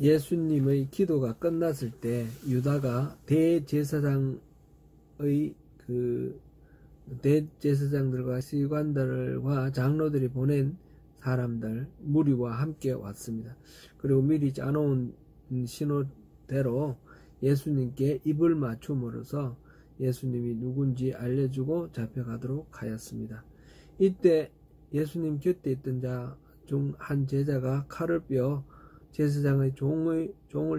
예수님의 기도가 끝났을 때 유다가 대제사장들과 시관들과 장로들이 보낸 사람들 무리와 함께 왔습니다. 그리고 미리 짜놓은 신호대로 예수님께 입을 맞춤으로써 예수님이 누군지 알려주고 잡혀가도록 하였습니다. 이때 예수님 곁에 있던 자 중 한 제자가 칼을 빼어 제사장의 종을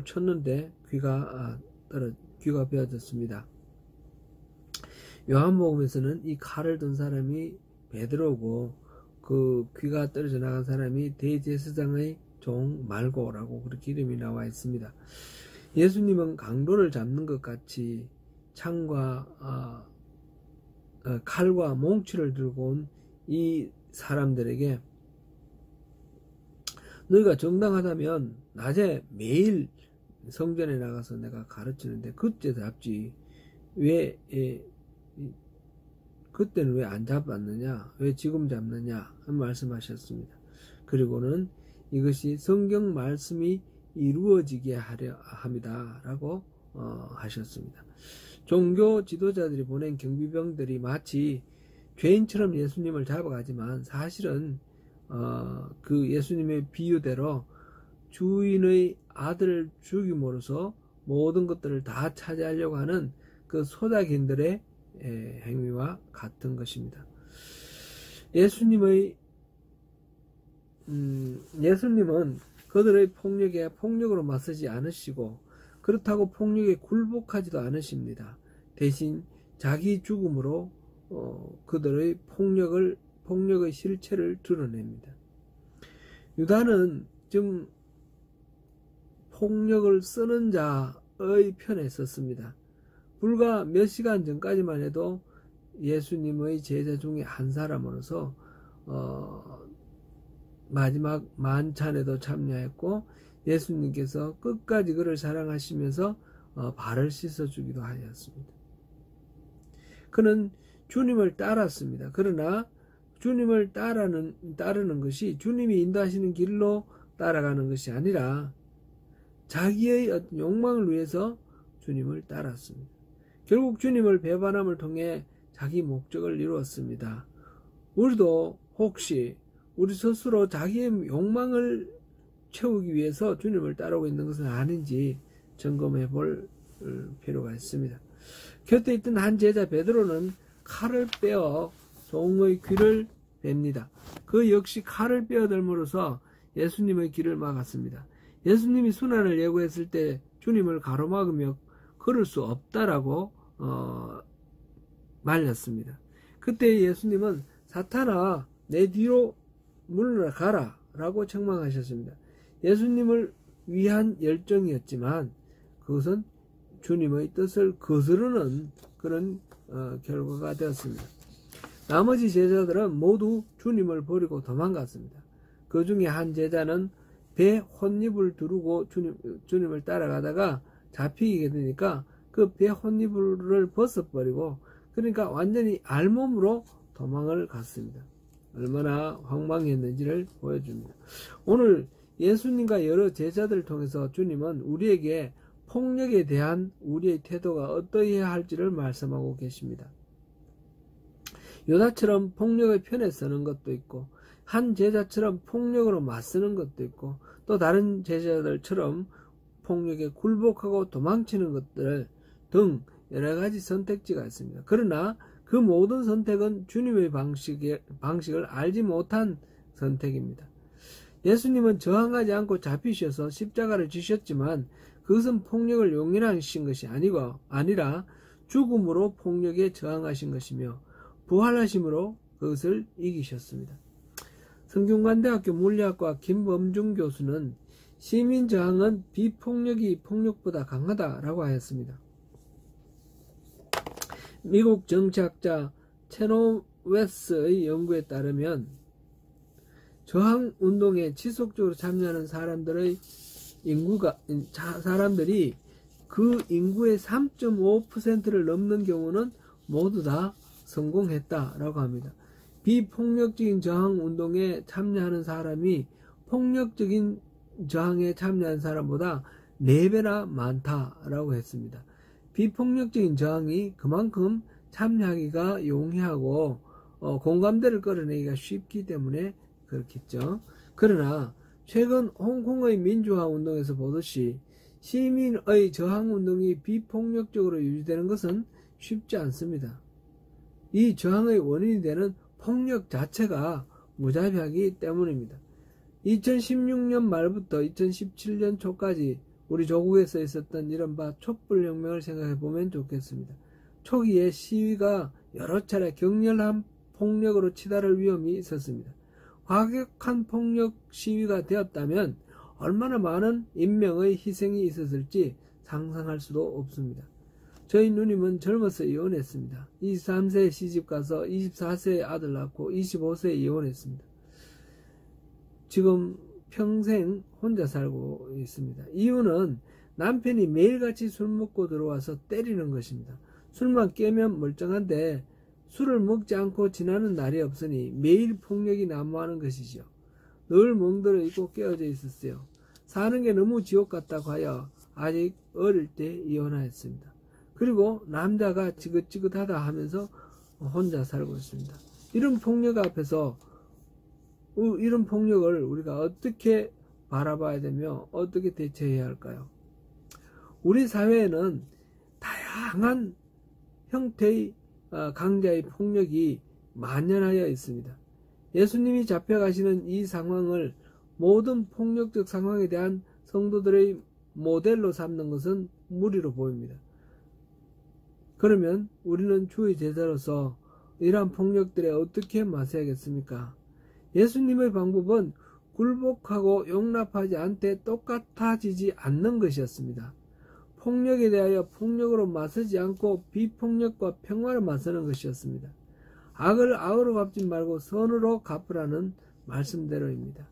쳤는데 귀가 베어졌습니다. 요한복음에서는 이 칼을 든 사람이 베드로고 그 귀가 떨어져 나간 사람이 대제사장의 종 말고라고 그렇게 이름이 나와 있습니다. 예수님은 강도를 잡는 것 같이 창과 칼과 몽치를 들고 온 이 사람들에게 너희가 정당하다면 낮에 매일 성전에 나가서 내가 가르치는데 그때 잡지 왜 그때는 왜 안 잡았느냐, 왜 지금 잡느냐 말씀하셨습니다. 그리고는 이것이 성경 말씀이 이루어지게 하려 합니다 라고 하셨습니다. 종교 지도자들이 보낸 경비병들이 마치 죄인처럼 예수님을 잡아가지만 사실은 그 예수님의 비유대로 주인의 아들을 죽임으로써 모든 것들을 다 차지하려고 하는 그 소작인들의 행위와 같은 것입니다. 예수님은 그들의 폭력에 폭력으로 맞서지 않으시고 그렇다고 폭력에 굴복하지도 않으십니다. 대신 자기 죽음으로 그들의 폭력의 실체를 드러냅니다. 유다는 지금 폭력을 쓰는 자의 편에 섰습니다. 불과 몇 시간 전까지만 해도 예수님의 제자 중에 한 사람으로서 마지막 만찬에도 참여했고 예수님께서 끝까지 그를 사랑하시면서 발을 씻어주기도 하였습니다. 그는 주님을 따랐습니다. 그러나 주님을 따르는 것이 주님이 인도하시는 길로 따라가는 것이 아니라 자기의 욕망을 위해서 주님을 따랐습니다. 결국 주님을 배반함을 통해 자기 목적을 이루었습니다. 우리도 혹시 우리 스스로 자기의 욕망을 채우기 위해서 주님을 따르고 있는 것은 아닌지 점검해 볼 필요가 있습니다. 곁에 있던 한 제자 베드로는 칼을 빼어 종의 귀를 뺍니다. 그 역시 칼을 빼어들므로써 예수님의 길을 막았습니다. 예수님이 순환을 예고했을 때 주님을 가로막으며 걸을 수 없다라고 말렸습니다. 그때 예수님은 사탄아 내 뒤로 물러가라 라고 책망하셨습니다. 예수님을 위한 열정이었지만 그것은 주님의 뜻을 거스르는 그런 결과가 되었습니다. 나머지 제자들은 모두 주님을 버리고 도망갔습니다. 그 중에 한 제자는 배 혼입을 두르고 주님을 따라가다가 잡히게 되니까 그 배 혼입을 벗어버리고 그러니까 완전히 알몸으로 도망을 갔습니다. 얼마나 황망했는지를 보여줍니다. 오늘 예수님과 여러 제자들을 통해서 주님은 우리에게 폭력에 대한 우리의 태도가 어떠해야 할지를 말씀하고 계십니다. 유다처럼 폭력의 편에 서는 것도 있고 한 제자처럼 폭력으로 맞서는 것도 있고 또 다른 제자들처럼 폭력에 굴복하고 도망치는 것들 등 여러 가지 선택지가 있습니다. 그러나 그 모든 선택은 주님의 방식을 알지 못한 선택입니다. 예수님은 저항하지 않고 잡히셔서 십자가를 지셨지만 그것은 폭력을 용인하신 것이 아니라 죽음으로 폭력에 저항하신 것이며 부활하심으로 그것을 이기셨습니다. 성균관대학교 물리학과 김범중 교수는 시민 저항은 비폭력이 폭력보다 강하다라고 하였습니다. 미국 정치학자 체노웨스의 연구에 따르면 저항 운동에 지속적으로 참여하는 사람들이 그 인구의 3.5%를 넘는 경우는 모두 다 성공했다라고 합니다. 비폭력적인 저항 운동에 참여하는 사람이 폭력적인 저항에 참여한 사람보다 4배나 많다라고 했습니다. 비폭력적인 저항이 그만큼 참여하기가 용이하고 공감대를 끌어내기가 쉽기 때문에 그렇겠죠. 그러나 최근 홍콩의 민주화 운동에서 보듯이 시민의 저항 운동이 비폭력적으로 유지되는 것은 쉽지 않습니다. 이 저항의 원인이 되는 폭력 자체가 무자비하기 때문입니다. 2016년 말부터 2017년 초까지 우리 조국에서 있었던 이른바 촛불혁명을 생각해 보면 좋겠습니다. 초기에 시위가 여러 차례 격렬한 폭력으로 치달을 위험이 있었습니다. 과격한 폭력 시위가 되었다면 얼마나 많은 인명의 희생이 있었을지 상상할 수도 없습니다. 저희 누님은 젊어서 이혼했습니다. 23세에 시집가서 24세에 아들 낳고 25세에 이혼했습니다. 지금 평생 혼자 살고 있습니다. 이유는 남편이 매일같이 술 먹고 들어와서 때리는 것입니다. 술만 깨면 멀쩡한데 술을 먹지 않고 지나는 날이 없으니 매일 폭력이 난무하는 것이죠. 늘 멍들어 있고 깨어져 있었어요. 사는 게 너무 지옥 같다고 하여 아직 어릴 때 이혼하였습니다. 그리고 남자가 지긋지긋하다 하면서 혼자 살고 있습니다. 이런 폭력 앞에서 이런 폭력을 우리가 어떻게 바라봐야 되며 어떻게 대처해야 할까요? 우리 사회에는 다양한 형태의 강자의 폭력이 만연하여 있습니다. 예수님이 잡혀가시는 이 상황을 모든 폭력적 상황에 대한 성도들의 모델로 삼는 것은 무리로 보입니다. 그러면 우리는 주의 제자로서 이러한 폭력들에 어떻게 맞서야겠습니까? 예수님의 방법은 굴복하고 용납하지 않되 똑같아지지 않는 것이었습니다. 폭력에 대하여 폭력으로 맞서지 않고 비폭력과 평화로 맞서는 것이었습니다. 악을 악으로 갚지 말고 선으로 갚으라는 말씀대로입니다.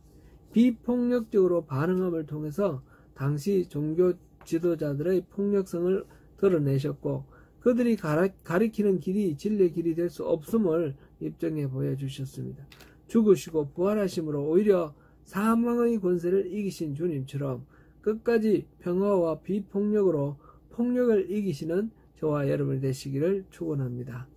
비폭력적으로 반응함을 통해서 당시 종교 지도자들의 폭력성을 드러내셨고 그들이 가리키는 길이 진리의 길이 될 수 없음을 입증해 보여주셨습니다. 죽으시고 부활하심으로 오히려 사망의 권세를 이기신 주님처럼 끝까지 평화와 비폭력으로 폭력을 이기시는 저와 여러분이 되시기를 축원합니다.